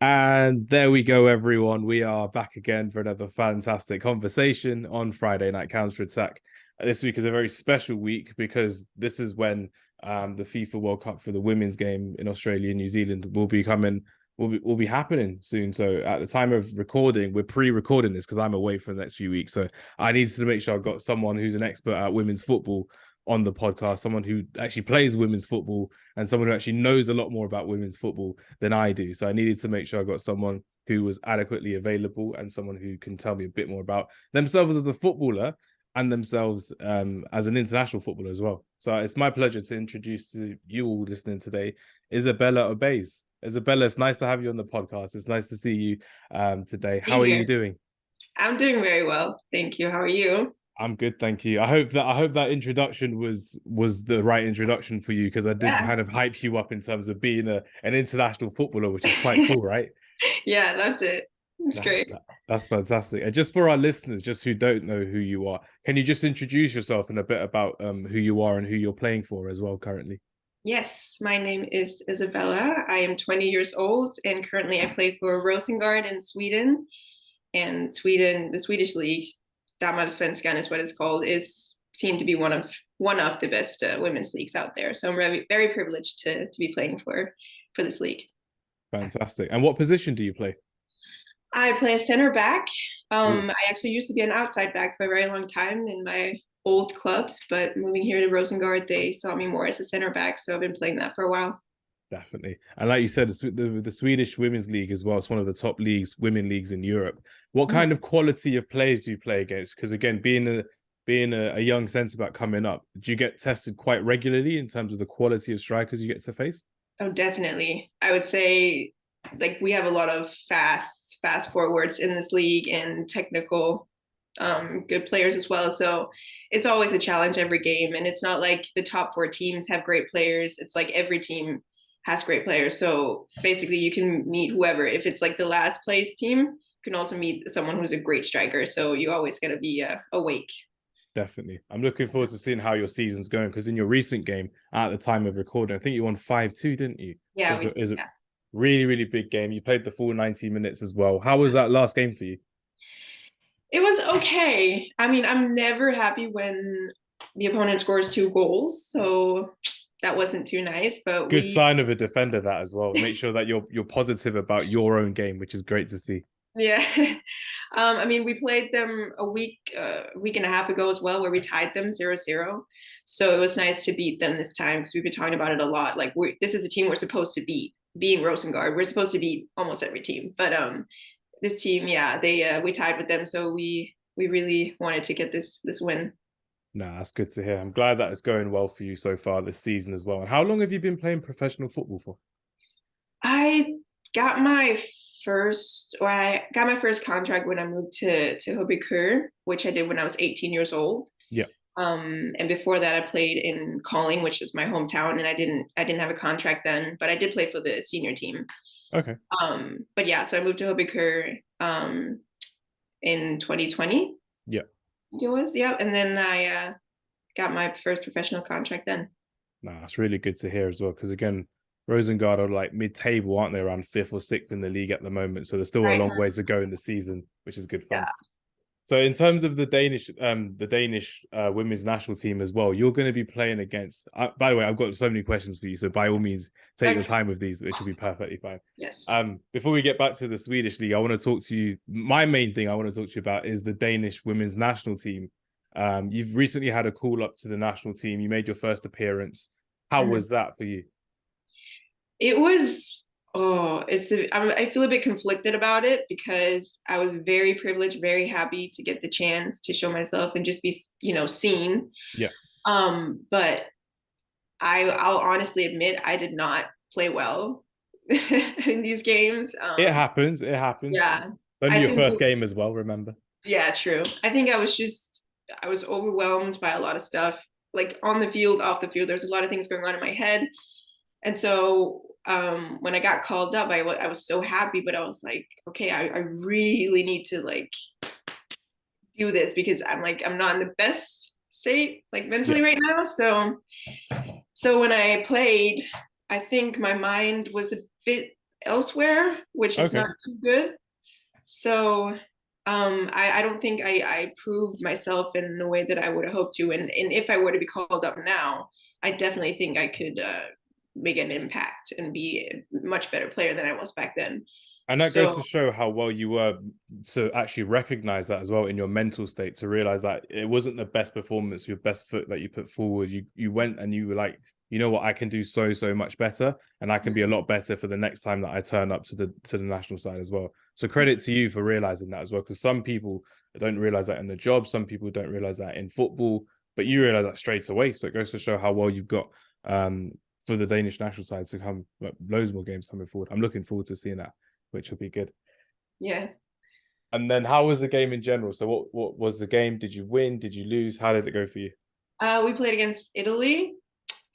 And there we go, everyone. We are back again for another fantastic conversation on Friday Night Counter Attack. This week is a very special week because this is when the FIFA World Cup for the women's game in Australia and New Zealand will be coming, will be happening soon. So at the time of recording, we're pre-recording this because I'm away for the next few weeks. So I needed to make sure I've got someone who's an expert at women's football on the podcast, someone who actually plays women's football and someone who actually knows a lot more about women's football than I do. So I needed to make sure I got someone who was adequately available and someone who can tell me a bit more about themselves as a footballer and themselves as an international footballer as well. So it's my pleasure to introduce to you all listening today, Isabella Obaze. Isabella, it's nice to have you on the podcast. It's nice to see you today. How Being are you here. doing? I'm doing very well. Thank you. How are you? I'm good, thank you. I hope that introduction was the right introduction for you because I did Yeah. kind of hype you up in terms of being an international footballer, which is quite cool, right? Yeah, that's it. It's That's great. that's fantastic. And just for our listeners, just who don't know who you are, can you just introduce yourself and a bit about who you are and who you're playing for as well currently? Yes, my name is Isabella. I am 20 years old and currently I play for Rosengard in Sweden. And Sweden, the Swedish league, Damallsvenskan is what it's called, is seen to be one of the best women's leagues out there. So I'm very privileged to be playing for this league. Fantastic. And what position do you play? I play a center back. Oh, I actually used to be an outside back for a very long time in my old clubs, but moving here to Rosengard, they saw me more as a center back, so I've been playing that for a while. definitely. And like you said, the Swedish Women's League as well. It's one of the top leagues, women leagues in Europe. What Mhm. kind of quality of players do you play against? Because again, being a young centre back coming up, do you get tested quite regularly in terms of the quality of strikers you get to face? Oh, definitely. I would say like we have a lot of fast forwards in this league and technical good players as well. So it's always a challenge every game. And it's not like the top four teams have great players. It's like every team has great players. So basically you can meet whoever. If it's like the last place team, you can also meet someone who's a great striker. So you always got to be awake. Definitely. I'm looking forward to seeing how your season's going because in your recent game at the time of recording, I think you won 5-2, didn't you? So Yeah, we it's a yeah. really, really big game. You played the full 90 minutes as well. How was that last game for you? It was okay. I mean, I'm never happy when the opponent scores two goals, so that wasn't too nice. But Good we, sign of a defender that as well. Make sure that you're positive about your own game, which is great to see. yeah, I mean, we played them week and a half ago as well, where we tied them 0-0. So it was nice to beat them this time because we've been talking about it a lot. Like, this is a team we're supposed to beat. Being Rosengard, we're supposed to beat almost every team, but this team, yeah, they we tied with them, so we really wanted to get this win. Nah, that's good to hear. I'm glad that it's going well for you so far this season as well. And how long have you been playing professional football for? I got my I got my first contract when I moved to Hobbikur, which I did when I was 18 years old. Yeah. And before that, I played in Calling, which is my hometown, and I didn't have a contract then, but I did play for the senior team. Okay. But yeah, so I moved to Hobbikur in 2020. Yeah. It was, yeah, and then I got my first professional contract then. Nah, that's really good to hear as well. Because again, Rosengard are like mid-table, aren't they? Around fifth or sixth in the league at the moment. So there's still a Right. long way to go in the season, which is good fun. Yeah. So in terms of the Danish women's national team as well, you're going to be playing against. By the way, I've got so many questions for you, so by all means, take your Okay. time with these. It should be perfectly fine. Yes. Before we get back to the Swedish league, I want to talk to you. My main thing I want to talk to you about is the Danish women's national team. You've recently had a call up to the national team. You made your first appearance. How Mhm. was that for you? It was, I feel a bit conflicted about it because I was very privileged, very happy to get the chance to show myself and just be, seen. Yeah, But I'll honestly admit I did not play well in these games. it happens. It happens. Yeah, Only I your think, first game as well. Remember? yeah, true. I think I was overwhelmed by a lot of stuff, like on the field, off the field. There's a lot of things going on in my head. And so when I got called up, I was so happy, but I was like, okay, I really need to like do this because I'm not in the best state like Yeah. mentally right now. So when I played, I think my mind was a bit. elsewhere, which is Okay. not too good. So I don't think I proved myself in the way that I would have hoped to. And if I were to be called up now, I definitely think I could make an impact and be a much better player than I was back then. And that goes So to show how well you were to actually recognize that as well in your mental state, to realize that it wasn't the best performance, your best foot that you put forward. You went and you were like, you know what, I can do so much better, and I can be a lot better for the next time that I turn up to the national side as well. So credit to you for realizing that as well, because some people don't realize that in the job, some people don't realize that in football, but you realize that straight away. So it goes to show how well you've got for the Danish national side to come, loads more games coming forward. I'm looking forward to seeing that, which will be good. yeah. And then how was the game in general? So what was the game? Did you win? Did you lose? How did it go for you? We played against Italy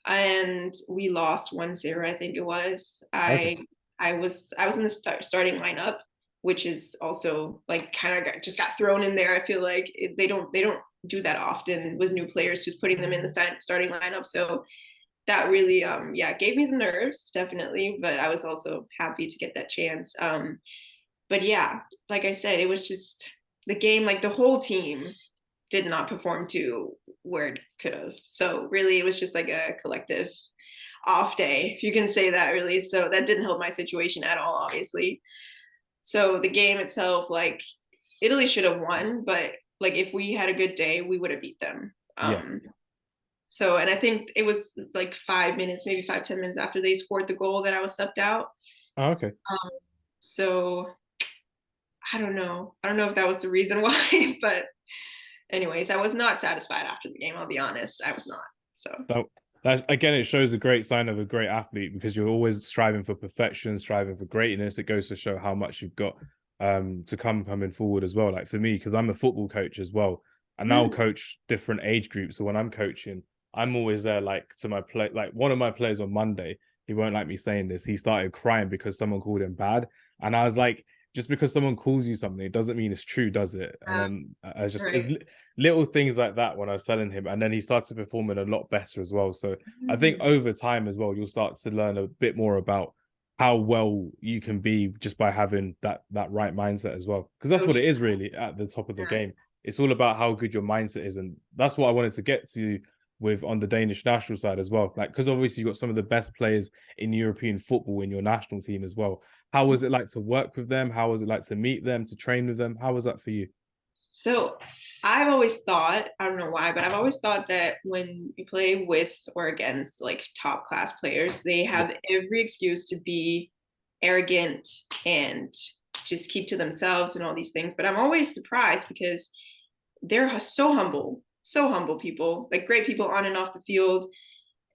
and we lost 1-0, I think it was. Okay. I was in the starting lineup, which is also like kind of just got thrown in there. I feel like they don't do that often with new players, just putting them in the starting lineup. So that really yeah, gave me some nerves, definitely, but I was also happy to get that chance. But yeah, like I said, it was just the game, like the whole team did not perform to where it could have. So really it was just like a collective off day, if you can say that, really. So that didn't help my situation at all, obviously. So the game itself, like Italy should have won, but like if we had a good day, we would have beat them. Yeah. So, and I think it was like 5 minutes, maybe 5-10 minutes after they scored the goal that I was subbed out. Oh, okay. So I don't know. I don't know if that was the reason why, but anyways, I was not satisfied after the game. I'll be honest. I was not. So So that again, it shows a great sign of a great athlete, because you're always striving for perfection, striving for greatness. It goes to show how much you've got to coming forward as well. Like for me, because I'm a football coach as well, I now coach different age groups. So when I'm coaching, I'm always there like to my play. Like one of my players on Monday, he won't like me saying this. He started crying because someone called him bad, and I was like, just because someone calls you something, it doesn't mean it's true, does it? And then I just right. little things like that when I was telling him, and then he started performing a lot better as well. So I think over time as well, you'll start to learn a bit more about how well you can be just by having that right mindset as well, because that's So what it is really at the top of the game. It's all about how good your mindset is, and that's what I wanted to get to with on the Danish national side as well. Like, because obviously you've got some of the best players in European football in your national team as well. How was it like to work with them? How was it like to meet them, to train with them? How was that for you? So I've always thought, I don't know why, but I've always thought that when you play with or against like top class players, they Yeah. have every excuse to be arrogant and just keep to themselves and all these things. But I'm always surprised because they're so humble people, like great people on and off the field.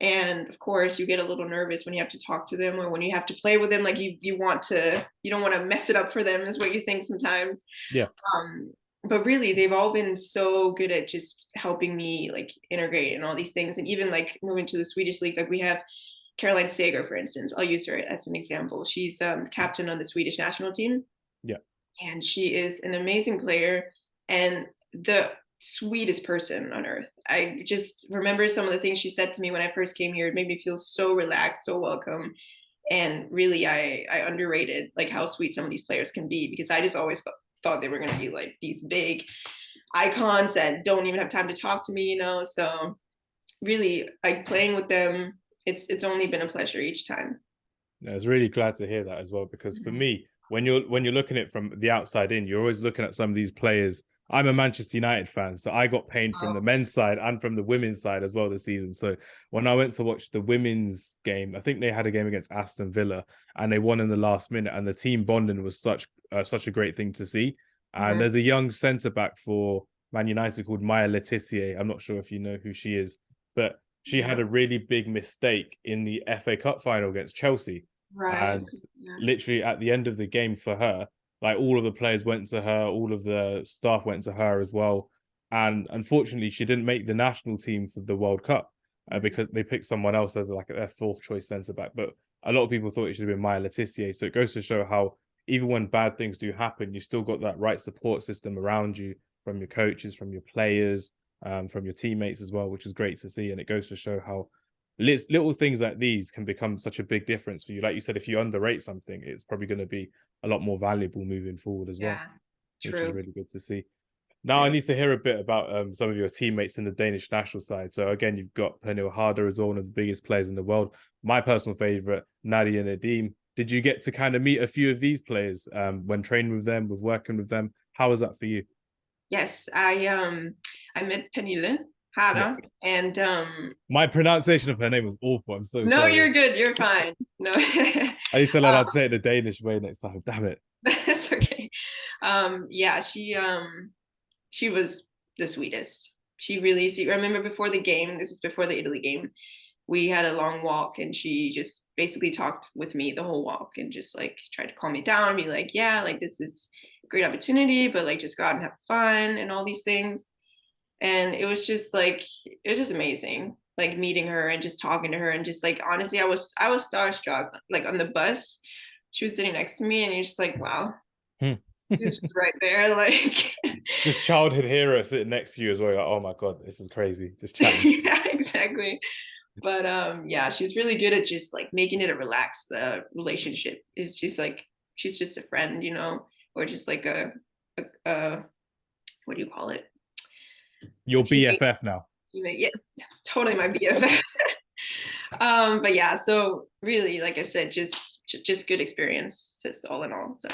And of course, you get a little nervous when you have to talk to them or when you have to play with them. Like you don't want to mess it up for them, is what you think sometimes. Yeah. Um, but really, they've all been so good at just helping me like integrate and all these things. And even like moving to the Swedish league, like we have Caroline Sager, for instance. I'll use her as an example. She's captain of the Swedish national team, Yeah. and she is an amazing player and the sweetest person on earth. I just remember some of the things she said to me when I first came here. It made me feel so relaxed, so welcome. And really, I underrated like how sweet some of these players can be, because I just always thought they were going to be like these big icons that don't even have time to talk to me, So really, like playing with them, it's only been a pleasure each time. I was really glad to hear that as well, because for me, when you're looking at it from the outside in, you're always looking at some of these players. I'm a Manchester United fan, so I got paid from the men's side and from the women's side as well this season. So when I went to watch the women's game, I think they had a game against Aston Villa and they won in the last minute, and the team bonding was such a great thing to see. And there's a young centre back for Man United called Maya Letitia. I'm not sure if you know who she is, but she had a really big mistake in the FA Cup final against Chelsea. Right. And Yeah. literally at the end of the game for her, like all of the players went to her, all of the staff went to her as well. And unfortunately, she didn't make the national team for the World Cup because they picked someone else as like their fourth choice centre back. But a lot of people thought it should have been Maya Letitia. So it goes to show how even when bad things do happen, you still got that right support system around you, from your coaches, from your players, from your teammates as well, which is great to see. And it goes to show how little things like these can become such a big difference for you. Like you said, if you underrate something, it's probably going to be a lot more valuable moving forward as well, Yeah, which is true. really good to see. Now I True. need to hear a bit about some of your teammates in the Danish national side. So again, you've got Pernille Harder as well, one of the biggest players in the world. My personal favorite, Nadia Nadim. Did you get to kind of meet a few of these players when training with them, with working with them? How was that for you? Yes, I met Pernille Yeah. Harder, and My pronunciation of her name was awful. I'm so no, sorry. you're good. You're fine. No, I need to learn how to say it the Danish way next time. Damn it. that's okay. Yeah, she was the sweetest. She really, I remember before the game, this was before the Italy game, we had a long walk and she just basically talked with me the whole walk and just like tried to calm me down, be like, yeah, like this is a great opportunity, but like just go out and have fun and all these things. And it was just like, it was just amazing, like meeting her and just talking to her. And just like, honestly, I was starstruck, like on the bus, she was sitting next to me and you're just like, wow, Hmm. she's just right there. Like, Just childhood hero sitting next to you as well. Like, oh my God, this is crazy. Just chatting. yeah, exactly. But yeah, she's really good at just like making it a relaxed relationship. It's just like she's just a friend, or just like a what do you call it? Your Teammate. BFF now. Teammate. Yeah, totally my BFF. But yeah, so really, like I said, just good experience, just all in all. So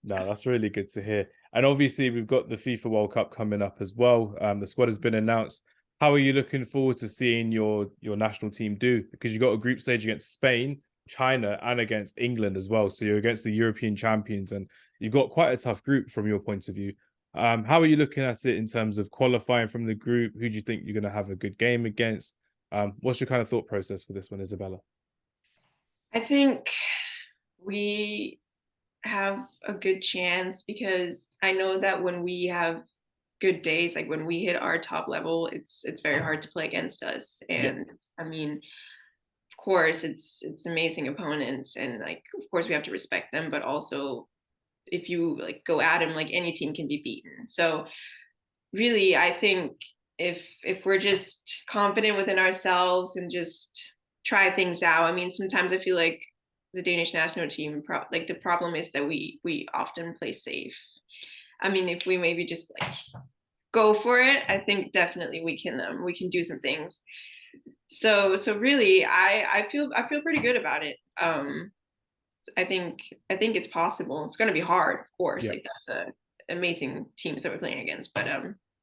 No, that's really good to hear. And obviously, we've got the FIFA World Cup coming up as well. The squad has been announced. How are you looking forward to seeing your national team do? Because you got a group stage against Spain, China, and against England as well. So you're against the European champions, and you've got quite a tough group from your point of view. How are you looking at it in terms of qualifying from the group? Who do you think you're going to have a good game against? What's your kind of thought process for this one, Isabella? I think we have a good chance because I know that when we have good days, like when we hit our top level, it's very hard to play against us. Yeah, And I mean, of course, it's amazing opponents, and like of course we have to respect them, but also if you like go at them, like any team can be beaten. So really, I think if we're just confident within ourselves and just try things out. I mean, sometimes I feel like the Danish national team, like the problem is that we often play safe. I mean, if we maybe just like go for it, I think definitely we can do some things. So really, I feel pretty good about it. I think it's possible. It's going to be hard, of course. yeah. Like that's a amazing teams that we're playing against, but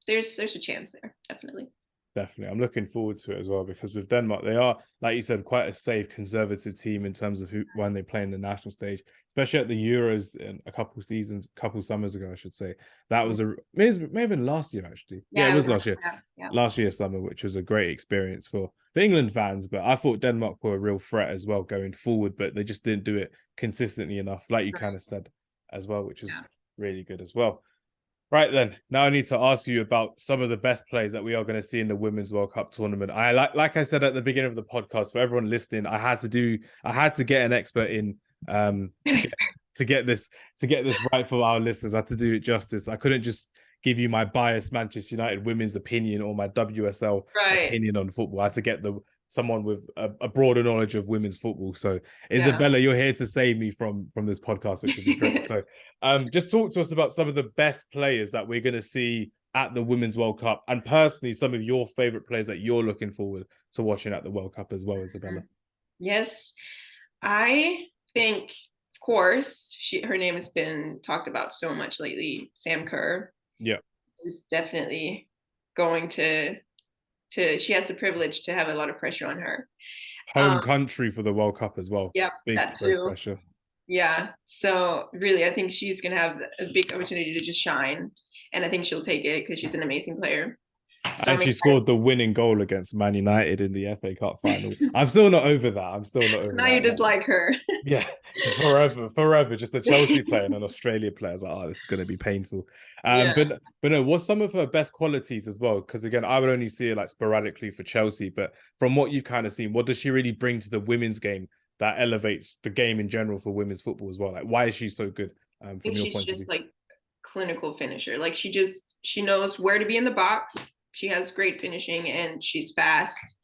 there's a chance there, definitely. Definitely. I'm looking forward to it as well because with Denmark, they are, like you said, quite a safe, conservative team in terms of who when they play in the national stage, especially at the Euros in a couple summers ago, I should say. That was may have been last year actually. Yeah, Yeah, it it was was last year. yeah. Last year summer, which was a great experience for England fans. But I thought Denmark were a real threat as well going forward, but they just didn't do it consistently enough, like you kind of said as well, which is Yeah. really good as well. Right then, now I need to ask you about some of the best plays that we are going to see in the Women's World Cup tournament. I like I said at the beginning of the podcast, for everyone listening, I had to get an expert in to get to get this right for our listeners. I had to do it justice. I couldn't just give you my biased Manchester United women's opinion or my WSL Right. opinion on football. I had to get someone with a broader knowledge of women's football. So Yeah. Isabella, you're here to save me from this podcast, which is great. So just talk to us about some of the best players that we're going to see at the Women's World Cup, and personally, some of your favorite players that you're looking forward to watching at the World Cup as well, Isabella. Yes, I think, of course, her name has been talked about so much lately. Sam Kerr Yeah, is definitely going to. She has the privilege to have a lot of pressure on her. home country for the World Cup as well. Yep, Big, that big too. pressure. Yeah. So really, I think she's gonna have a big opportunity to just shine, and I think she'll take it because she's an amazing player. So And I'm she excited. scored the winning goal against Man United in the FA Cup final. I'm still not over that. I'm still not over Now you that. dislike her. Yeah, forever. Just a Chelsea player and an Australia player. I was like, oh, this is going to be painful. Yeah. But no, what's some of her best qualities as well? Because again, I would only see her like sporadically for Chelsea. But from what you've kind of seen, what does she really bring to the women's game that elevates the game in general for women's football as well? Like, why is she so good I from think your she's point of view? just like clinical finisher. Like she knows where to be in the box. She has great finishing and she's fast.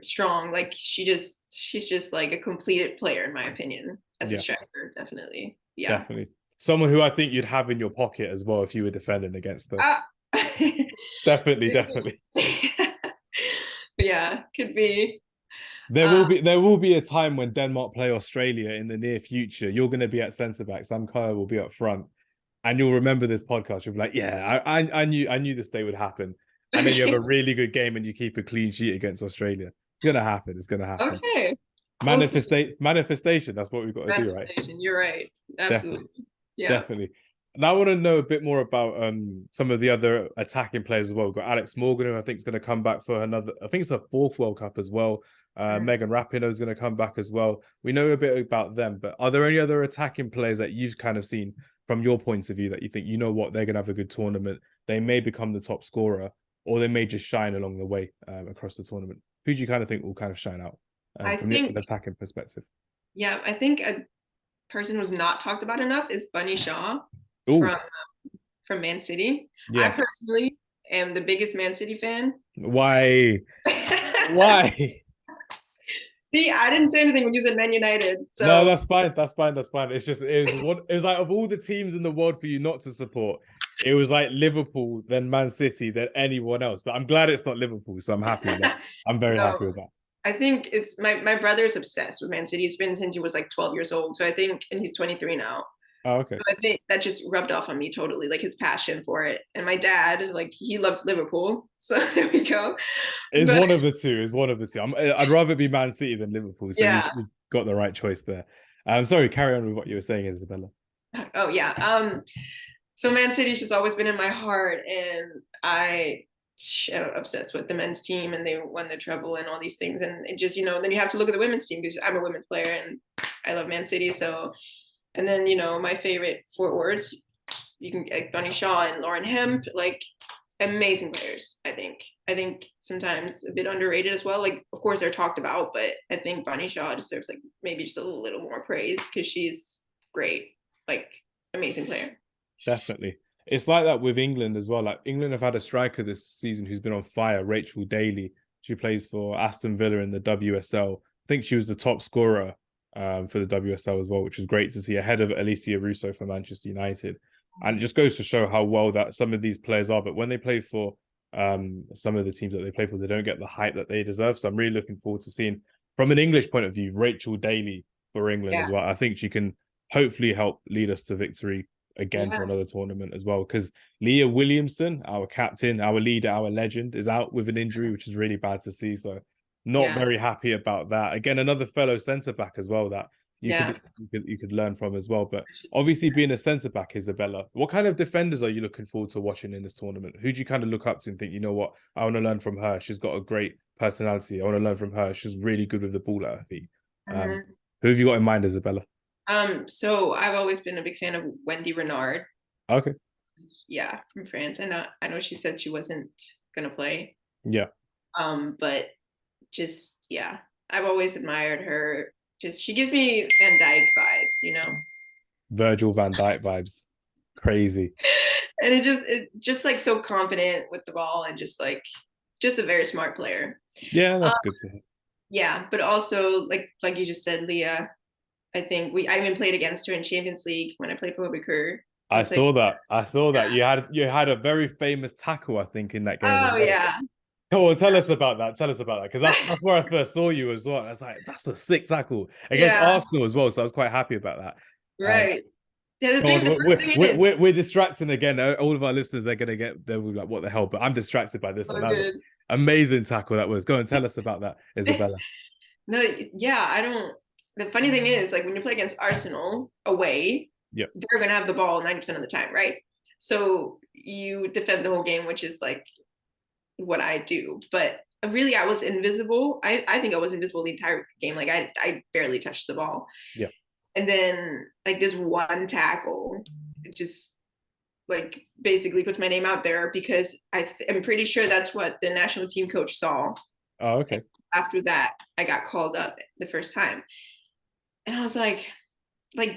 strong. Like she's just like a completed player in my opinion as a Yeah, striker, definitely. Yeah. definitely. Someone who I think you'd have in your pocket as well if you were defending against her. Uh, Definitely, definitely. yeah, could be. There will be a time when Denmark play Australia in the near future. You're going to be at centre back. Sam Kerr will be up front, and you'll remember this podcast. You'll be like, "Yeah, I knew this day would happen." And then you have Okay. a really good game and you keep a clean sheet against Australia. It's gonna happen. It's gonna happen. Okay. We'll see. Manifestation. That's what we've got to do, right? Manifestation. You're right. Definitely. Absolutely. Yeah. Definitely. Now I want to know a bit more about some of the other attacking players as well. We've got Alex Morgan, who I think is going to come back for another. I think it's her fourth World Cup as well. Mhm. Megan Rapinoe is going to come back as well. We know a bit about them, but are there any other attacking players that you've kind of seen from your point of view that you think, you know what, they're going to have a good tournament? They may become the top scorer, or they may just shine along the way across the tournament. Who do you kind of think will kind of shine out I from an think, attacking perspective? yeah, I think a person who's not talked about enough is Bunny Shaw Oh, from Man City. I yeah. personally am the biggest Man City fan. Why? Why? See, I didn't say anything when you said Man United. No, So that's fine. That's fine. That's fine. It's just it was like of all the teams in the world for you not to support, it was like Liverpool, then Man City, then anyone else. But I'm glad it's not Liverpool, so I'm happy with that. I'm very no, happy with that. I think it's my brother is obsessed with Man City. He's been since he was like 12 years old. So I think, and he's 23 now. Oh, okay. So I think that just rubbed off on me totally, like his passion for it. And my dad, like he loves Liverpool. So there we go. It's But one of the two. It's one of the two. I'd rather be Man City than Liverpool. So yeah. you've got the right choice there. Sorry, carry on with what you were saying, Isabella. Oh yeah. So Man City's just always been in my heart, and I am obsessed with the men's team, and they won the treble and all these things. And it just, then you have to look at the women's team because I'm a women's player and I love Man City. So, and then my favorite forwards, you can get Bunny Shaw and Lauren Hemp, like amazing players. I think sometimes a bit underrated as well. Like of course they're talked about, but I think Bunny Shaw deserves like maybe just a little more praise because she's great, like amazing player. Definitely. It's like that with England as well. Like England have had a striker this season who's been on fire, Rachel Daly. She plays for Aston Villa in the WSL. I think she was the top scorer for the WSL as well, which is great to see, ahead of Alicia Russo for Manchester United. And it just goes to show how well that some of these players are. But when they play for some of the teams that they play for, they don't get the hype that they deserve. So I'm really looking forward to seeing, from an English point of view, Rachel Daly for England Yeah. as well. I think she can hopefully help lead us to victory again for Yeah. another tournament as well. Because Leah Williamson, our captain, our leader, our legend, is out with an injury, which is really bad to see. So not Yeah. very happy about that. Again, another fellow centre back as well that Yeah. you could learn from as well. But obviously, being a centre back, Isabella, what kind of defenders are you looking forward to watching in this tournament? Who do you kind of look up to and think, you know what, I want to learn from her. She's got a great personality. I want to learn from her. She's really good with the ball at her feet. Mhm. Who have you got in mind, Isabella? So I've always been a big fan of Wendy Renard. Okay. Yeah, from France. I know she said she wasn't gonna play. Yeah. But just yeah, I've always admired her. Just she gives me Van Dyke vibes. Virgil van Dijk vibes. Crazy. And it just like so confident with the ball and just a very smart player. Yeah, Um, that's good to hear. yeah, but also like you just said, Leah. I even played against her in Champions League when I played for Liverpool. I We played. saw that. I saw that. Yeah. You had a very famous tackle, I think, in that game as Oh well. yeah. Come on, tell us about that. Tell us about that. Because that's where I first saw you as well. I was like, that's a sick tackle against Yeah. Arsenal as well. So I was quite happy about that. Right. Yeah. Go on, The first thing is, we're distracting again. All of our listeners, they're like, what the hell? But I'm distracted by this one. so That was good. amazing tackle that was. Go and tell us about that, Isabella. No, yeah, I don't. The funny thing is, like when you play against Arsenal away, Yep. they're gonna have the ball 90% of the time, right? So you defend the whole game, which is like what I do. But really, I was invisible. I think I was invisible the entire game. Like I barely touched the ball. Yeah. And then like this one tackle, it just like basically puts my name out there because I'm pretty sure that's what the national team coach saw. Oh, okay. After that, I got called up the first time. And I was like,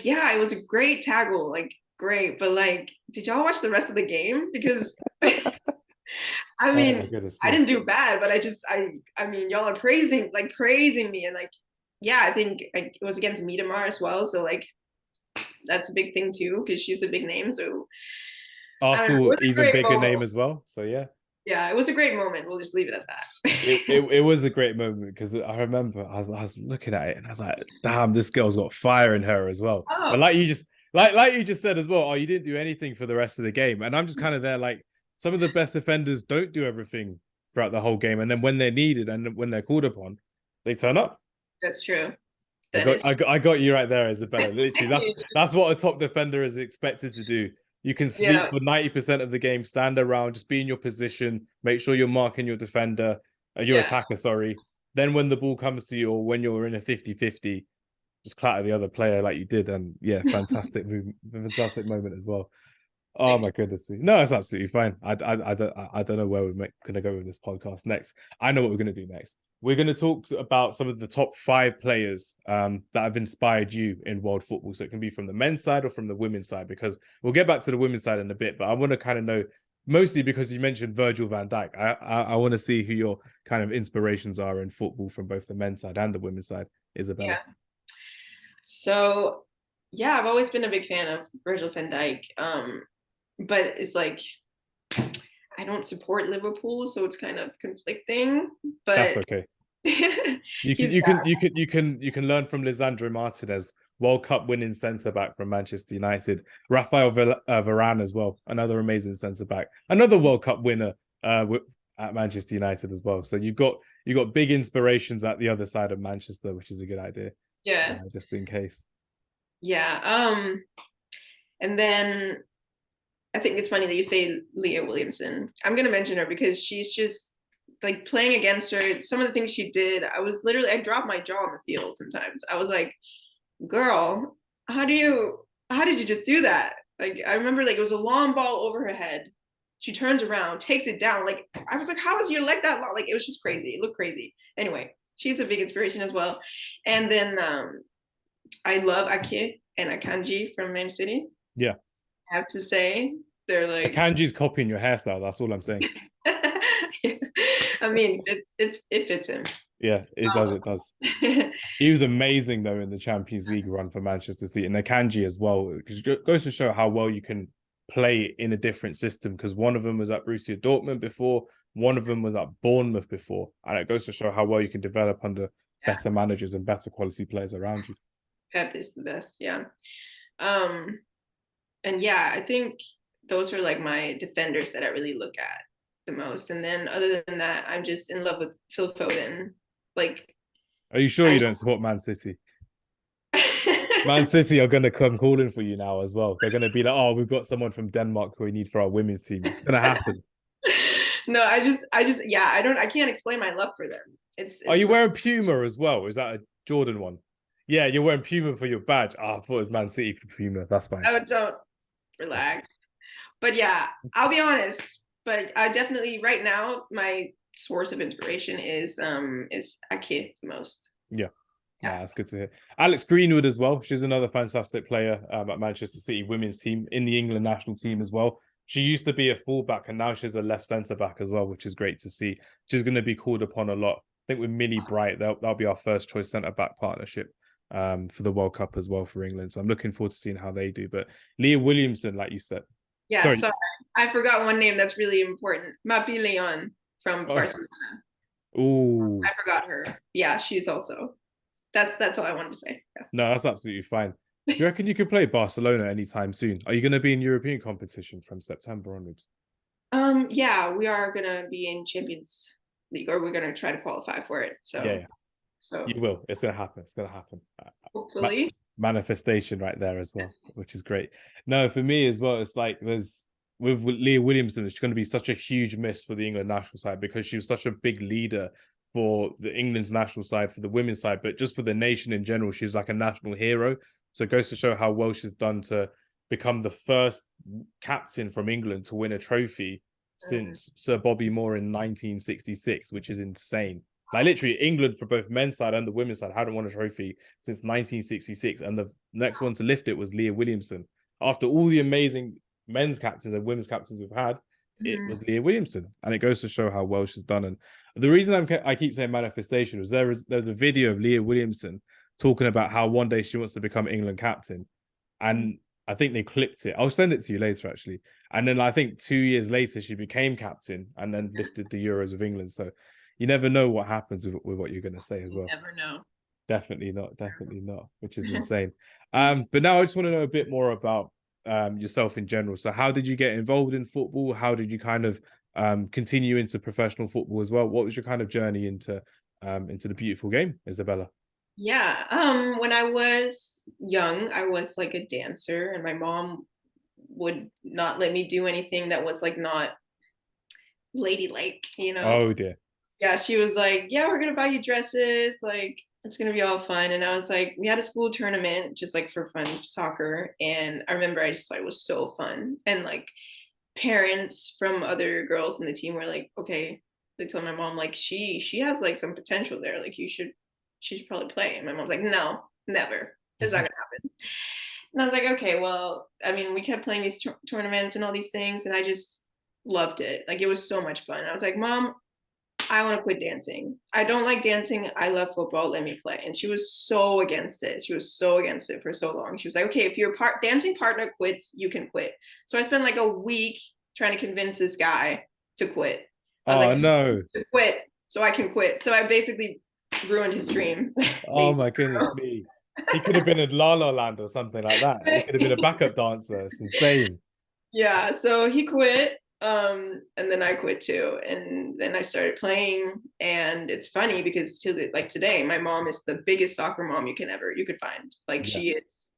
yeah, it was a great tackle, like great, but like, did y'all watch the rest of the game? Because I Oh my mean, goodness I me. didn't do bad, but I mean, y'all are praising me, and like, yeah, I think it was against Miedemar as well, so like that's a big thing too because she's a big name. So I don't know, it Arsenal, was a even great bigger moment. name as well. So yeah. Yeah, it was a great moment. We'll just leave it at It, that. it, it was a great moment because I remember I was looking at it and I was like, damn, this girl's got fire in her as well. But Oh, like you just said as well, oh, you didn't do anything for the rest of the game. And I'm just kind of there like some of the best defenders don't do everything throughout the whole game. And then when they're needed and when they're called upon, they turn up. that's true. I That got is. I got I got you right there, Isabella. Literally, Thank you. that's what a top defender is expected to do. You can sleep Yeah, for 90% of the game, stand around, just be in your position, make sure you're marking your defender, your yeah. attacker, sorry. Then when the ball comes to you or when you're in a 50-50, just clatter the other player like you did. And yeah, fantastic moment as well. Oh Thank my you. goodness me. No, it's absolutely fine. I don't know where we're going to go with this podcast next. I know what we're going to do next. We're going to talk about some of the top 5 players that have inspired you in world football. So it can be from the men's side or from the women's side, because we'll get back to the women's side in a bit. But I want to kind of know, mostly because you mentioned Virgil van Dijk. I want to see who your kind of inspirations are in football from both the men's side and the women's side, Isabella. Yeah. So, yeah, I've always been a big fan of Virgil van Dijk. But it's like I don't support Liverpool, so it's kind of conflicting. That's But okay. You can he's you can you can you can you can learn from Lisandro Martinez, World Cup winning centre back from Manchester United. Rafael Varane as well, another amazing centre back, another World Cup winner at Manchester United as well. So you've got big inspirations at the other side of Manchester, which is a good idea. yeah, Just in case. yeah. And then I think it's funny that you say Leah Williamson. I'm gonna mention her because she's just like playing against her. Some of the things she did, I dropped my jaw on the field sometimes. I was like, girl, how did you just do that? Like I remember like it was a long ball over her head. She turns around, takes it down. Like I was like, how is your leg that long? Like it was just crazy. It looked crazy. Anyway, she's a big inspiration as well. And then I love Ake and Akanji from Man City. Yeah, I have to say, they're like Akanji's copying your hairstyle. That's all I'm saying. I mean, it fits him. Yeah, it does. It does. He was amazing though in the Champions League run for Manchester City and Akanji as well. Because it goes to show how well you can play in a different system. Because one of them was at Borussia Dortmund before, one of them was at Bournemouth before, and it goes to show how well you can develop under Yeah, better managers and better quality players around you. Pep is the best. Yeah. Um, and yeah, I think those are like my defenders that I really look at the most. And then other than that, I'm just in love with Phil Foden. Like Are you sure I you don't support Man City? Man City are going to come calling for you now as well. They're going to be like, oh, we've got someone from Denmark who we need for our women's team. It's going to happen. No, yeah, I can't explain my love for them. Are It's you wearing Puma as well? Is that a Jordan one? Yeah, you're wearing Puma for your badge. I thought it was Man City for Puma. That's fine. I don't That's... relax. But yeah, I'll be honest. But I definitely right now my source of inspiration is Ake the most. Yeah. Yeah. That's good to hear. Alex Greenwood as well. She's another fantastic player at Manchester City women's team, in the England national team as well. She used to be a fullback and now she's a left centre back as well, which is great to see. She's going to be called upon a lot. I think with Millie Bright, that'll be our first choice centre back partnership for the World Cup as well for England. So I'm looking forward to seeing how they do. But Leah Williamson, like you said. Yeah, Sorry. sorry. I forgot one name that's really important. Mapi Leon from Oh, Barcelona. ooh. I forgot her. Yeah, she's also. That's all I wanted to say. Yeah. No, that's absolutely fine. Do you reckon you could play Barcelona anytime soon? Are you going to be in European competition from September onwards? Yeah, we are gonna be in Champions League, or we're gonna try to qualify for it. Yeah, yeah. So You will. It's going to happen. It's going to happen. hopefully, Manifestation right there as well, which is great. No, for me as well, it's like there's with Leah Williamson, it's going to be such a huge miss for the England national side because she was such a big leader for the England's national side, for the women's side, but just for the nation in general, she's like a national hero. So it goes to show how well she's done to become the first captain from England to win a trophy since Sir Bobby Moore in 1966, which is insane. Like literally, England for both men's side and the women's side hadn't won a trophy since 1966, and the next one to lift it was Leah Williamson. After all the amazing men's captains and women's captains we've had, it Mhm. was Leah Williamson, and it goes to show how well she's done. And the reason I keep saying manifestation was there's a video of Leah Williamson talking about how one day she wants to become England captain, and I think they clipped it. I'll send it to you later, actually. And then I think 2 years later she became captain and then lifted the Euros of England. So you never know what happens with what you're going to say as You well. never know. Definitely not, which is insane. But now I just want to know a bit more about yourself in general. So how did you get involved in football? How did you kind of continue into professional football as well? What was your kind of journey into the beautiful game, Isabella? Yeah. When I was young, I was like a dancer, and my mom would not let me do anything that was like not ladylike, you know? Oh dear. Yeah, she was like, "Yeah, we're gonna buy you dresses, like it's gonna be all fun." And I was like, we had a school tournament just like for fun, soccer. And I remember I just thought it was so fun. And like parents from other girls in the team were like, okay, they told my mom, like, she has like some potential there. Like she should probably play. And my mom's like, no, never. It's not gonna happen. And I was like, okay, well, I mean, we kept playing these tournaments and all these things, and I just loved it. Like it was so much fun. I was like, Mom, I want to quit dancing. I don't like dancing. I love football. Let me play. And she was so against it. She was so against it for so long. She was like, okay, if your dancing partner quits, you can quit. So I spent like a week trying to convince this guy to quit. I was Oh like, no. to quit so I can quit. So I basically ruined his dream. Oh my goodness me. He could have been in La La Land or something like that. He could have been a backup dancer. It's insane. Yeah, so he quit, and then I quit too, and then I started playing. And it's funny because like today, my mom is the biggest soccer mom you could find. Like Yeah. she is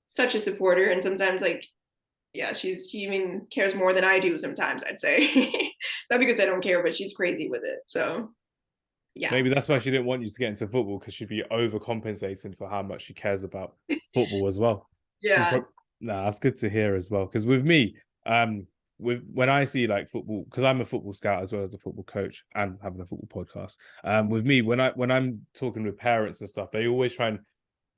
such a supporter, and sometimes like yeah, she even cares more than I do sometimes, I'd say. Not because I don't care, but she's crazy with it. So yeah. Maybe that's why she didn't want you to get into football, because she'd be overcompensating for how much she cares about football as well. She's Yeah. probably nah, that's good to hear as well. Because with me, with when I see like football, because I'm a football scout as well as a football coach and having a football podcast. With me, when I'm talking with parents and stuff, they always try and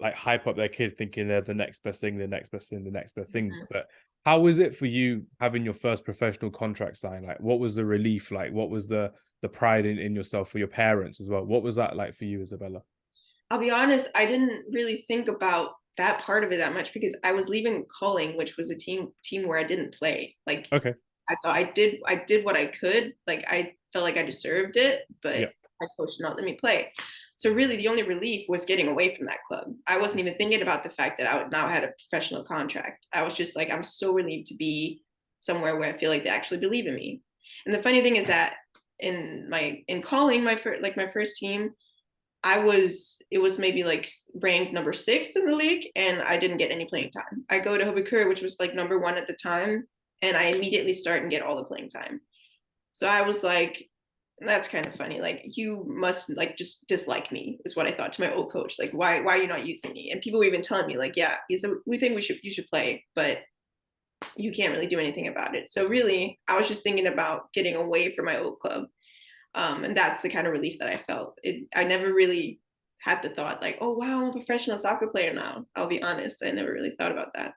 like hype up their kid, thinking they're the next best thing, the next best thing, the next best thing. Mhm. But how was it for you having your first professional contract signed? Like, what was the relief like? What was the pride in yourself for your parents as well? What was that like for you, Isabella? I'll be honest, I didn't really think about that part of it that much because I was leaving Culling, which was a team where I didn't play. Like Okay. I thought I did what I could. Like I felt like I deserved it, but Yeah. my coach did not let me play. So really the only relief was getting away from that club. I wasn't even thinking about the fact that I would now had a professional contract. I was just like, I'm so relieved to be somewhere where I feel like they actually believe in me. And the funny thing is that in Culling, my first team, it was maybe like ranked number 6 in the league, and I didn't get any playing time. I go to Hobbikur, which was like number 1 at the time, and I immediately start and get all the playing time. So I was like, that's kind of funny. Like you must like just dislike me, is what I thought to my old coach. Like why are you not using me? And people were even telling me like, yeah, we think you should play, but you can't really do anything about it. So really, I was just thinking about getting away from my old club, and that's the kind of relief that I felt. I never really had the thought like, oh wow, I'm a professional soccer player now. I'll be honest, I never really thought about that.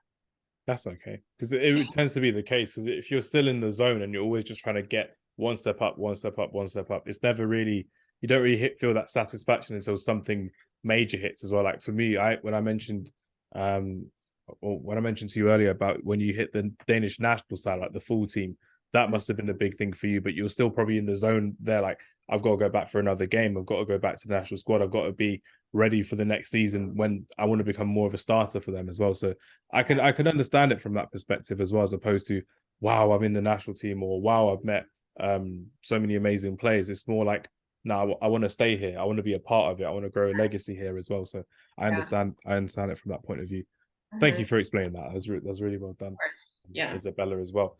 That's okay. Because it tends to be the case. Because if you're still in the zone and you're always just trying to get one step up, one step up, one step up, it's never really, you don't really feel that satisfaction until something major hits as well. Like for me, when I mentioned, or when I mentioned to you earlier about when you hit the Danish national side, like the full team, that must have been a big thing for you. But you're still probably in the zone there, like, I've got to go back for another game. I've got to go back to the national squad. I've got to be ready for the next season when I want to become more of a starter for them as well. So I can understand it from that perspective as well, as opposed to, wow, I'm in the national team, or wow, I've met so many amazing players. It's more like, no, I want to stay here. I want to be a part of it. I want to grow a legacy here as well. So Yeah. I understand it from that point of view. Thank Mm-hmm. you for explaining that. That was really well done, Yeah. Isabella, as well.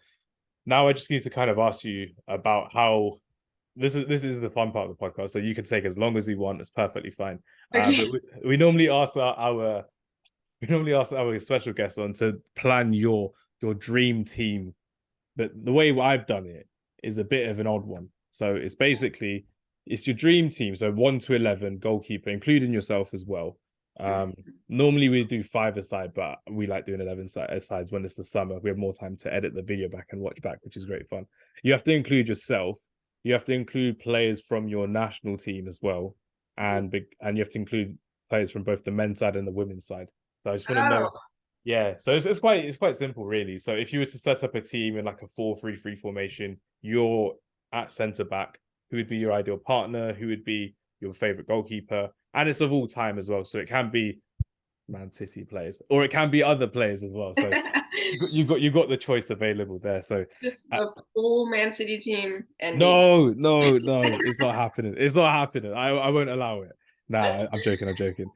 Now I just need to kind of ask you about how this is the fun part of the podcast. So you can take as long as you want. It's perfectly fine. Okay. But we normally ask we normally ask our special guests on to plan your dream team. But the way I've done it is a bit of an odd one. So it's basically, it's your dream team. So 1 to 11 goalkeeper, including yourself as well. Normally we do 5-a-side, but we like doing 11-sides when it's the summer. We have more time to edit the video back and watch back, which is great fun. You have to include yourself. You have to include players from your national team as well, and you have to include players from both the men's side and the women's side. So I just want to know. Oh, Yeah, so it's quite simple, really. So if you were to set up a team in like a 4-3-3 formation, you're at centre back. Who would be your ideal partner? Who would be your favorite goalkeeper? And it's of all time as well. So it can be Man City players, or it can be other players as well. So you got the choice available there. So just a full Man City team ending. no, it's not happening. It's not happening. I won't allow it. Nah, I'm joking. I'm joking.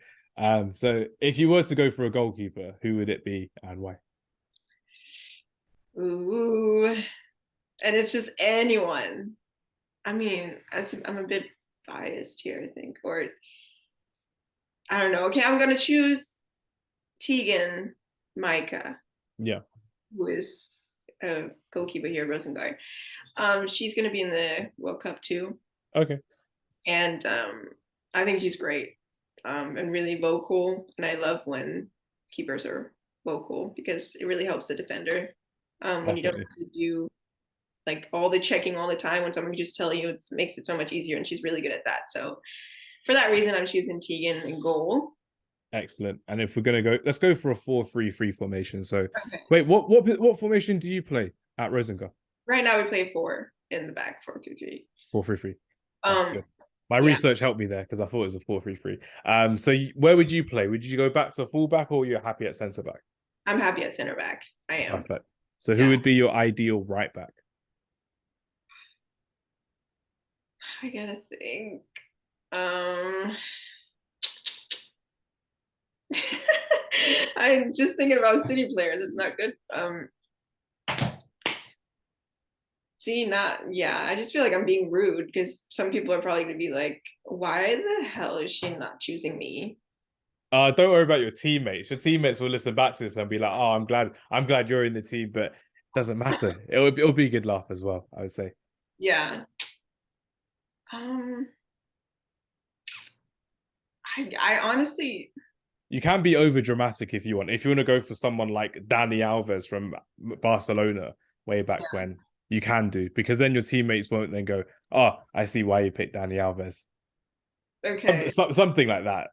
So if you were to go for a goalkeeper, who would it be and why? Ooh, and it's just anyone. I mean, I'm a bit biased here, I think, or I don't know. Okay, I'm gonna choose Tegan Micah, Yeah. who is a goalkeeper here at Rosengard. She's gonna be in the World Cup too, Okay. and I think she's great, and really vocal. And I love when keepers are vocal because it really helps the defender. When you don't Definitely. have to do like all the checking all the time, when someone can just tell you, it makes it so much easier, and she's really good at that. So for that reason, I'm choosing Tegan in goal. Excellent. And if we're gonna go, let's go for a 4-3-3 formation. So Okay. wait, what formation do you play at Rosengard? Right now we play four in the back, 4-3-3. 4-3-3. That's Um, good. My yeah, research helped me there because I thought it was a 4-3-3. So where would you play? Would you go back to fullback or you're happy at centre back? I'm happy at center back. I am. Perfect. So who Yeah, would be your ideal right back? I gotta think. Um, I'm just thinking about City players. It's not good. See, not yeah. I just feel like I'm being rude because some people are probably gonna be like, "Why the hell is she not choosing me?" Don't worry about your teammates. Your teammates will listen back to this and be like, "Oh, I'm glad you're in the team," but it doesn't matter. It'll be a good laugh as well, I would say. Yeah. Um, I honestly, You can be over dramatic if you want. If you want to go for someone like Dani Alves from Barcelona way back yeah. when, you can do, because then your teammates won't then go, "Oh, I see why you picked Dani Alves." Okay. Something like that.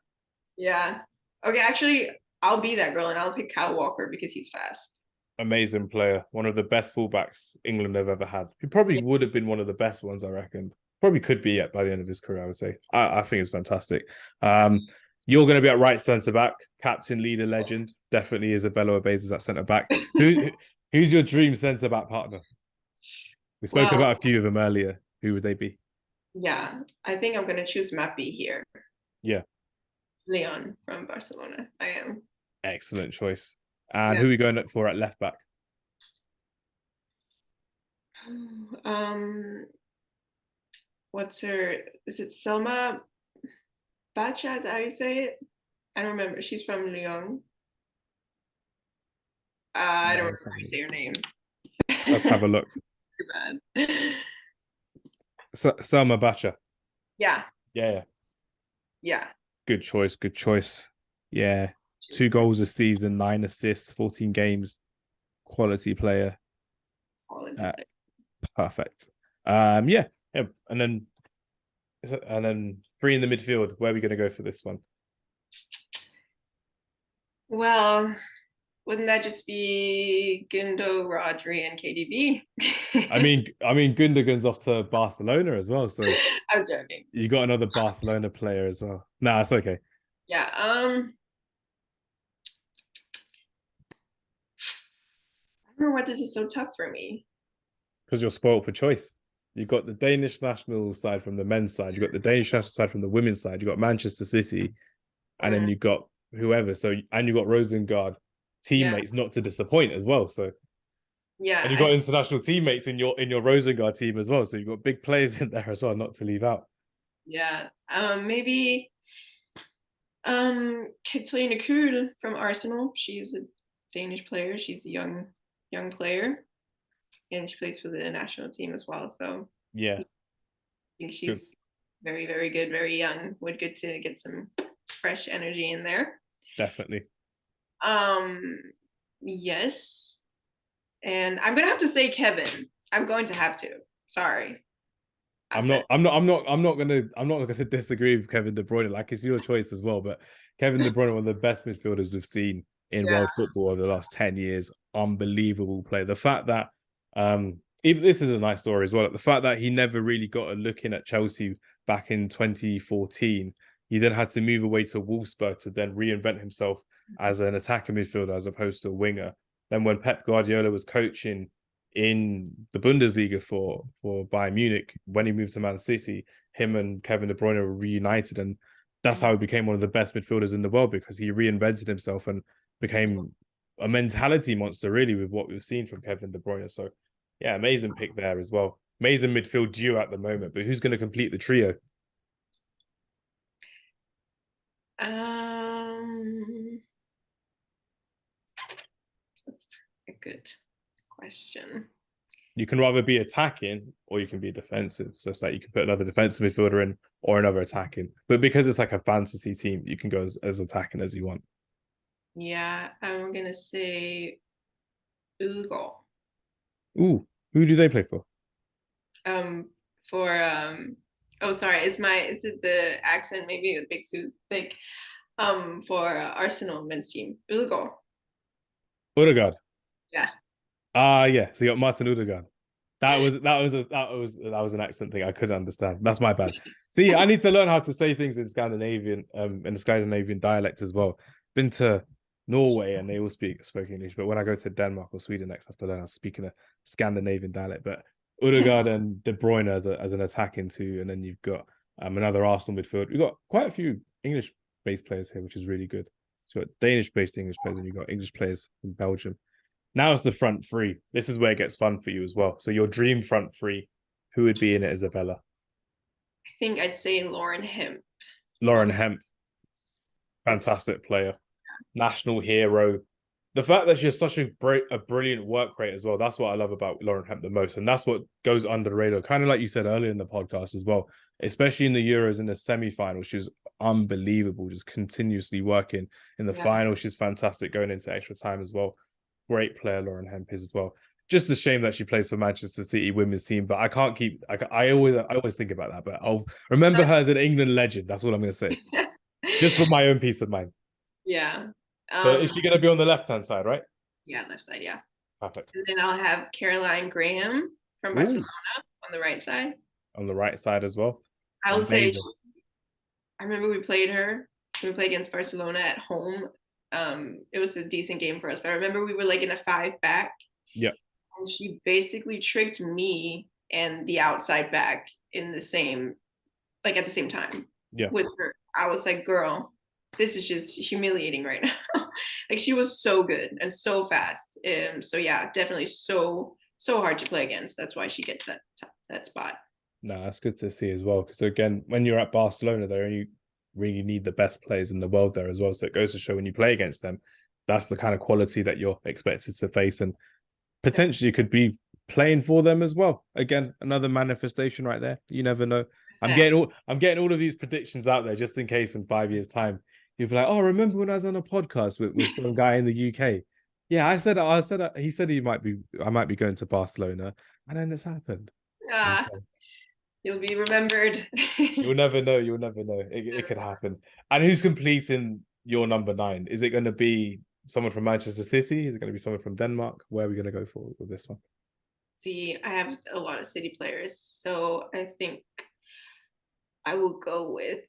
Yeah. Okay, actually, I'll be that girl and I'll pick Kyle Walker because he's fast. Amazing player, one of the best fullbacks England have ever had. He probably Yeah. would have been one of the best ones, I reckon. Probably could be yet by the end of his career, I would say. I think it's fantastic. You're going to be at right centre back, captain, leader, legend. Definitely Isabella Obaze is at centre back. Who's your dream centre back partner? We spoke Well, about a few of them earlier. Who would they be? yeah, I think I'm gonna choose Mappy here. Yeah, Leon from Barcelona. I am. excellent choice. And Yeah. who are we going for at left back? Um, what's her? Is it Selma Bacha? Is that how you say it? I don't remember. She's from Lyon. I don't remember how you say her name. Let's have a look. Too bad. Selma Bacha. Yeah, Yeah, yeah. good choice. Good choice. Yeah, two She's goals a season, 9 assists, 14 games. Quality player. quality Uh, player. perfect. Yeah, yeah. And then three in the midfield. Where are we going to go for this one? Well, wouldn't that just be Gundo, Rodri, and KDB? I mean, Gundogan's off to Barcelona as well, so I'm joking. you got another Barcelona player as well. Nah, it's okay Yeah. I don't know why this is so tough for me. because you're spoiled for choice. You got the Danish national side from the men's side. You got the Danish national side from the women's side. You got Manchester City, and then Mm, you got whoever. So and you got Rosengard yeah, teammates not to disappoint as well. So yeah, and you got international teammates in your Rosengard team as well. So you've got big players in there as well, not to leave out. yeah. Maybe Katrine Kuhl from Arsenal. She's a Danish player. She's a young player, and she plays for the national team as well. So Yeah, I think good. she's very, very good, very young. Would good to get some fresh energy in there. Definitely. Yes. And I'm gonna have to say Kevin. I'm going to have to. Sorry. I'm not gonna disagree with Kevin De Bruyne. Like, it's your choice as well. But Kevin De Bruyne, one of the best midfielders we've seen in Yeah. world football over the last 10 years. Unbelievable play. The fact that even this is a nice story as well. The fact that he never really got a look in at Chelsea back in 2014. He then had to move away to Wolfsburg to then reinvent himself as an attacking midfielder as opposed to a winger. Then when Pep Guardiola was coaching in the Bundesliga for Bayern Munich, when he moved to Man City, him and Kevin De Bruyne were reunited, and that's how he became one of the best midfielders in the world, because he reinvented himself and became a mentality monster, really, with what we've seen from Kevin De Bruyne. So, yeah, amazing pick there as well. Amazing midfield duo at the moment, but who's going to complete the trio? That's a good question. You can rather be attacking or you can be defensive. So it's like you can put another defensive midfielder in or another attacking. But because it's like a fantasy team, you can go as attacking as you want. Yeah, I'm gonna say Ugo. Ooh, who do they play for? For oh sorry, is it the accent maybe a bit too thick? For Arsenal men's team. Ugo. Odegaard. Yeah. Yeah. So you got Martin Odegaard. That was an accent thing I couldn't understand. That's my bad. See, I need to learn how to say things in the Scandinavian dialect as well. Been to Norway and they all spoke English, but when I go to Denmark or Sweden next, I have to learn how to speak in a Scandinavian dialect. But Odegaard and De Bruyne as an attacking two, and then you've got another Arsenal midfield. We've got quite a few English-based players here, which is really good. So you've got Danish-based English players, and you've got English players from Belgium. Now it's the front three. This is where it gets fun for you as well. So your dream front three, who would be in it, Isabella? I think I'd say Lauren Hemp. Lauren Hemp, fantastic player, national hero. The fact that she has such a brilliant work rate as well, that's what I love about Lauren Hemp the most. And that's what goes under the radar, kind of like you said earlier in the podcast as well, especially in the Euros in the semi-final. She's unbelievable, just continuously working. In the final, she's fantastic going into extra time as well. Great player, Lauren Hemp is as well. Just a shame that she plays for Manchester City women's team, but I can't keep. I always think about that, but I'll remember her as an England legend. That's what I'm going to say, just for my own peace of mind. Yeah. But is she going to be on the left-hand side, right? Yeah, left side. Yeah. Perfect. And then I'll have Caroline Graham from Barcelona on the right side. On the right side as well. I will say, I remember we played her. We played against Barcelona at home. It was a decent game for us, but I remember we were like in a 5-back. Yeah. And she basically tricked me and the outside back in the same, like at the same time. Yeah. With her. I was like, girl, this is just humiliating right now. Like, she was so good and so fast. So yeah, definitely so hard to play against. That's why she gets that spot. No, that's good to see as well. Because again, when you're at Barcelona, they only really need the best players in the world there as well. So it goes to show when you play against them, that's the kind of quality that you're expected to face, and potentially could be playing for them as well. Again, another manifestation right there. You never know. I'm getting all of these predictions out there just in case in 5 years' time you'll be like, oh, remember when I was on a podcast with some guy in the UK? Yeah, I said he said I might be going to Barcelona, and then this happened. You'll be remembered. You'll never know. You'll never know. It could happen. And who's completing your number 9? Is it going to be someone from Manchester City? Is it going to be someone from Denmark? Where are we going to go for with this one? See, I have a lot of City players, so I think I will go with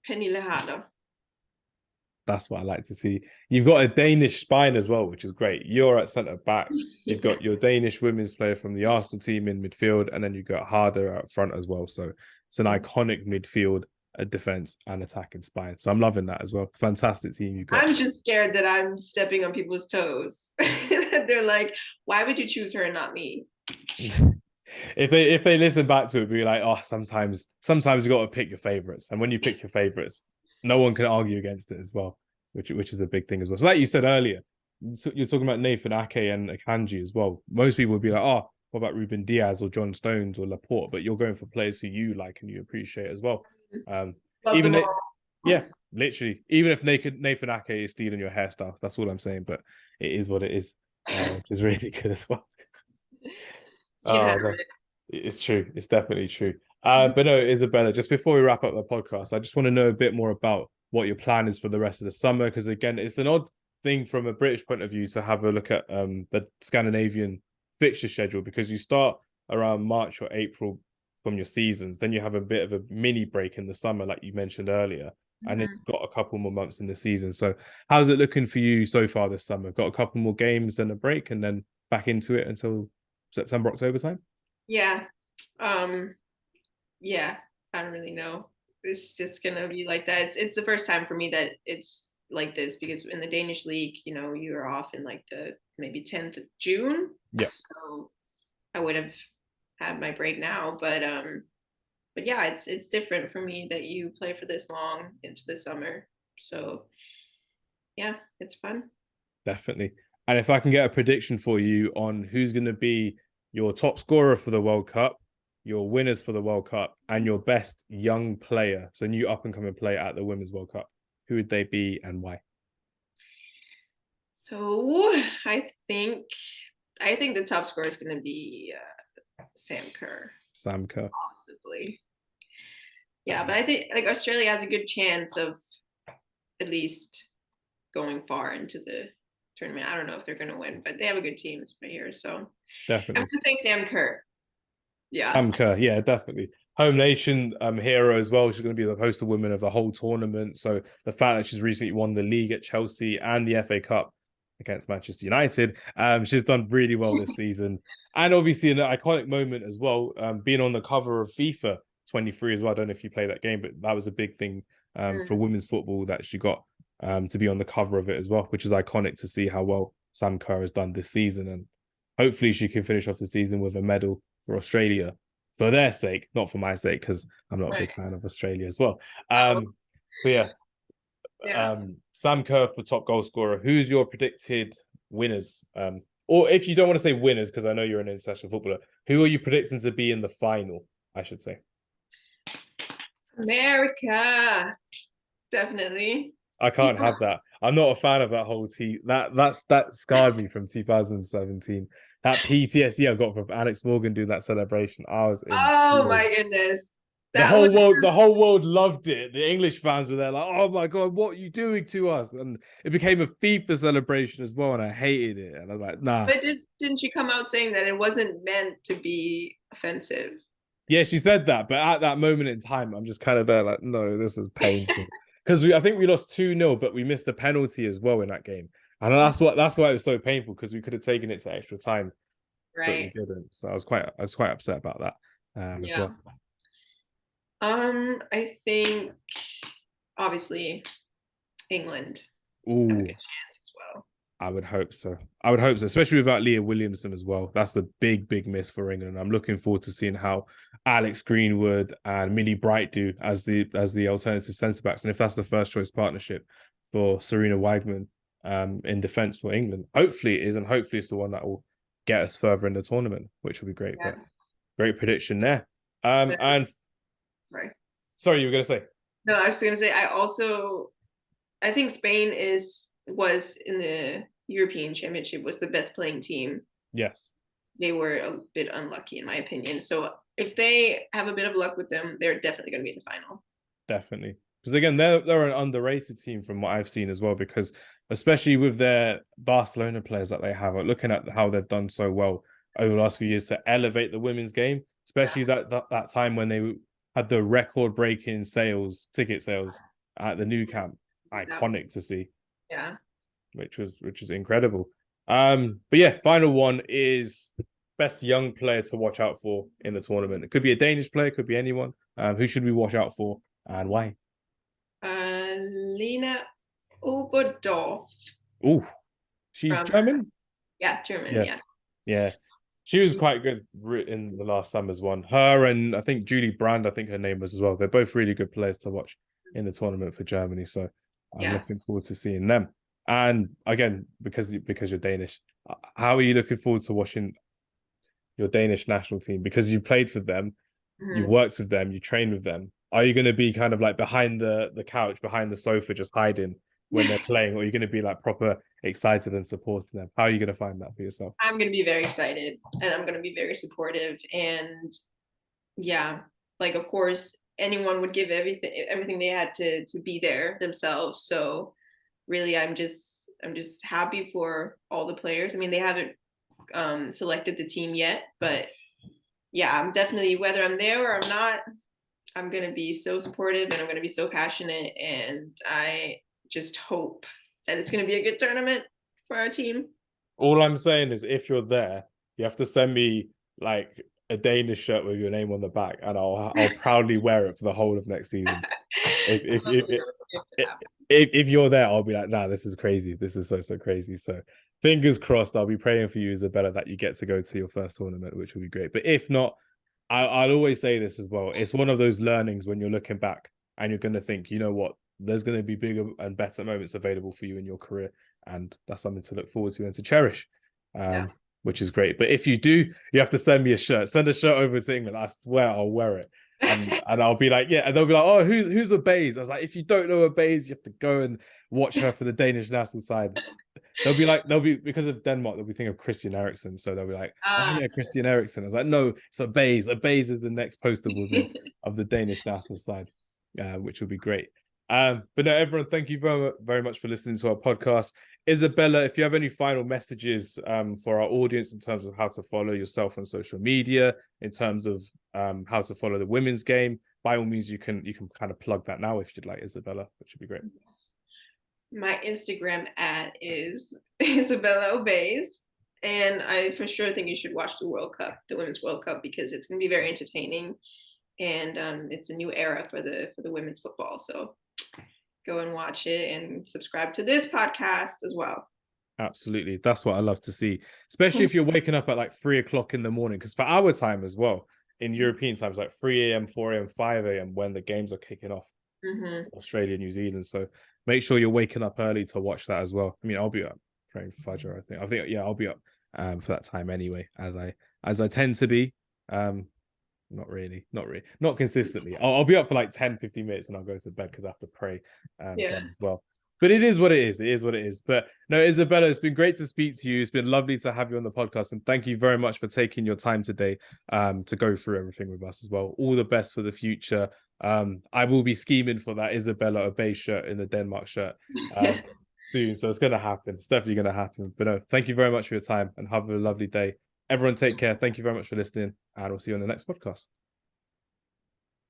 Pernille Harder. That's what I like to see. You've got a Danish spine as well, which is great. You're at centre back. You've got your Danish women's player from the Arsenal team in midfield, and then you've got Harder out front as well. So it's an iconic midfield, a defense, and attacking spine. So I'm loving that as well. Fantastic team you've got. I'm just scared that I'm stepping on people's toes. They're like, why would you choose her and not me? If they listen back to it, be like, oh, sometimes you got to pick your favorites, and when you pick your favorites, no one can argue against it as well, which is a big thing as well. So like you said earlier, you're talking about Nathan Ake and Akanji as well. Most people would be like, oh, what about Ruben Diaz or John Stones or Laporte? But you're going for players who you like and you appreciate as well. Yeah, literally, even if Nathan Ake is stealing your hairstyle, that's all I'm saying. But it is what it is, which is really good as well. You can have No, it. it's true. It's definitely true. Mhm. But no, Isabella, just before we wrap up the podcast, I just want to know a bit more about what your plan is for the rest of the summer. Because again, it's an odd thing from a British point of view to have a look at the Scandinavian fixture schedule, because you start around March or April from your seasons, then you have a bit of a mini break in the summer, like you mentioned earlier, and then Mhm. you've got a couple more months in the season. So how's it looking for you so far this summer? Got a couple more games, then a break, and then back into it until September, October time? Yeah. Um, yeah, I don't really know. It's just gonna be like that. It's the first time for me that it's like this, because in the Danish league, you're off in like the maybe 10th of June. Yeah. So I would have had my break now, but yeah, it's different for me that you play for this long into the summer. So yeah, it's fun. Definitely. And if I can get a prediction for you on who's going to be your top scorer for the World Cup, your winners for the World Cup, and your best young player, so new up and coming player at the Women's World Cup, who would they be and why? So I think the top scorer is going to be Sam Kerr, Sam Kerr. possibly. Yeah, but I think like Australia has a good chance of at least going far into the tournament. I don't know if they're going to win, but they have a good team right here. So I'm Definitely. going to say Sam Kerr. Yeah. Sam Kerr, yeah, definitely. Home nation hero as well. She's going to be the poster woman of the whole tournament. So the fact that she's recently won the league at Chelsea and the FA Cup against Manchester United, she's done really well this season. And obviously an iconic moment as well, being on the cover of FIFA 23 as well. I don't know if you play that game, but that was a big thing for women's football, that she got to be on the cover of it as well, which is iconic to see how well Sam Kerr has done this season. And hopefully she can finish off the season with a medal for Australia, for their sake, not for my sake, because I'm not a Right. big fan of Australia as well. Oh, But yeah, yeah. Sam Kerr for top goal scorer. Who's your predicted winners? Or if you don't want to say winners, because I know you're an international footballer, who are you predicting to be in the final? I should say. America. Definitely. I can't have that. I'm not a fan of that whole team. That scarred me from 2017. That PTSD I got from Alex Morgan doing that celebration. I was in Oh tears. my goodness. The That was whole world, the whole world loved it. The English fans were there like, "Oh my god, what are you doing to us?" And it became a FIFA celebration as well, and I hated it. And I was like, "Nah." but didn't she come out saying that it wasn't meant to be offensive? Yeah, she said that, but at that moment in time, I'm just kind of there like, "No, this is painful." Because I think we lost 2-0, but we missed a penalty as well in that game, and that's why it was so painful, because we could have taken it to extra time, but we Right. didn't. So I was quite upset about that as Yeah. well. I think obviously England have a good Ooh. chance as well. I would hope so. I would hope so, especially without Leah Williamson as well. That's the big, big miss for England. I'm looking forward to seeing how Alex Greenwood and Millie Bright do as the alternative centre backs, and if that's the first choice partnership for Serena Wiegman in defence for England. Hopefully it is, and hopefully it's the one that will get us further in the tournament, which will be great. Yeah. But great prediction there. But, And sorry. sorry, you were gonna say. No, I was gonna say I think Spain was in the European Championship was the best playing team. Yes. They were a bit unlucky in my opinion. So if they have a bit of luck with them, they're definitely going to be in the final. Definitely. Because again, they're an underrated team from what I've seen as well, because especially with their Barcelona players that they have, looking at how they've done so well over the last few years to elevate the women's game, especially that time when they had the record breaking ticket sales at the new camp. Iconic to see. Yeah. Which was incredible. But yeah, final one is best young player to watch out for in the tournament. It could be a Danish player, could be anyone. Who should we watch out for and why? Lena Oberdorf. Oh, she From German? German. Yeah, Yeah. yeah. She was quite good in the last summer's one. Her and I think Julie Brand, I think her name was as well. They're both really good players to watch in the tournament for Germany. So I'm Yeah. looking forward to seeing them. And again, because you're Danish, how are you looking forward to watching your Danish national team? Because you played for them, you Mhm. worked with them, you trained with them. Are you going to be kind of like behind the couch, behind the sofa, just hiding when they're playing, or are you going to be like proper excited and supporting them? How are you going to find that for yourself? I'm going to be very excited, and I'm going to be very supportive. And yeah, like of course, anyone would give everything they had to be there themselves. So really, I'm just happy for all the players. I mean, they haven't selected the team yet, but yeah, I'm definitely, whether I'm there or I'm not, I'm going to be so supportive and I'm going to be so passionate. And I just hope that it's going to be a good tournament for our team. All I'm saying is, if you're there, you have to send me like a Danish shirt with your name on the back, and I'll proudly wear it for the whole of next season. If if if if, if you're there, I'll be like, nah, this is crazy. This is so crazy. So fingers crossed. I'll be praying for you, Isabella, that you get to go to your first tournament, which will be great. But if not, I'll always say this as well. It's one of those learnings when you're looking back and you're going to think, you know what, there's going to be bigger and better moments available for you in your career. And that's something to look forward to and to cherish, Yeah. which is great. But if you do, you have to send me a shirt. Send a shirt over to England. I swear I'll wear it. And I'll be like, yeah, and they'll be like, oh, who's Obaze? I was like, if you don't know Obaze, you have to go and watch her for the Danish national side. They'll be because of Denmark, they'll be thinking of Christian Eriksen. So they'll be like, oh yeah, Christian Eriksen. I was like, no, it's Obaze. Obaze is the next poster woman of the Danish national side, which will be great. But no, everyone, thank you very much for listening to our podcast. Isabella, if you have any final messages for our audience in terms of how to follow yourself on social media, in terms of how to follow the women's game, by all means, you can kind of plug that now if you'd like, Isabella, which would be great. My Instagram @ is Isabella Obaze. And I for sure think you should watch the World Cup, the Women's World Cup, because it's going to be very entertaining, and it's a new era for the women's football. So go and watch it and subscribe to this podcast as well. Absolutely. That's what I love to see, especially if you're waking up at like 3 o'clock in the morning, because for our time as well, in European times, like 3 a.m., 4 a.m., 5 a.m., when the games are kicking off, Australia, New Zealand. So make sure you're waking up early to watch that as well. I mean, I'll be up praying for Fajr, I think, yeah, I'll be up for that time anyway, as I tend to be. Not really, not consistently. I'll be up for like 10-15 minutes and I'll go to bed because I have to pray then as well. But it is what it is. It is what it is. But no, Isabella, it's been great to speak to you. It's been lovely to have you on the podcast. And thank you very much for taking your time today to go through everything with us as well. All the best for the future. I will be scheming for that Isabella Obaze shirt in the Denmark shirt soon. So it's going to happen. It's definitely going to happen. But no, thank you very much for your time and have a lovely day. Everyone take care. Thank you very much for listening. And we'll see you on the next podcast.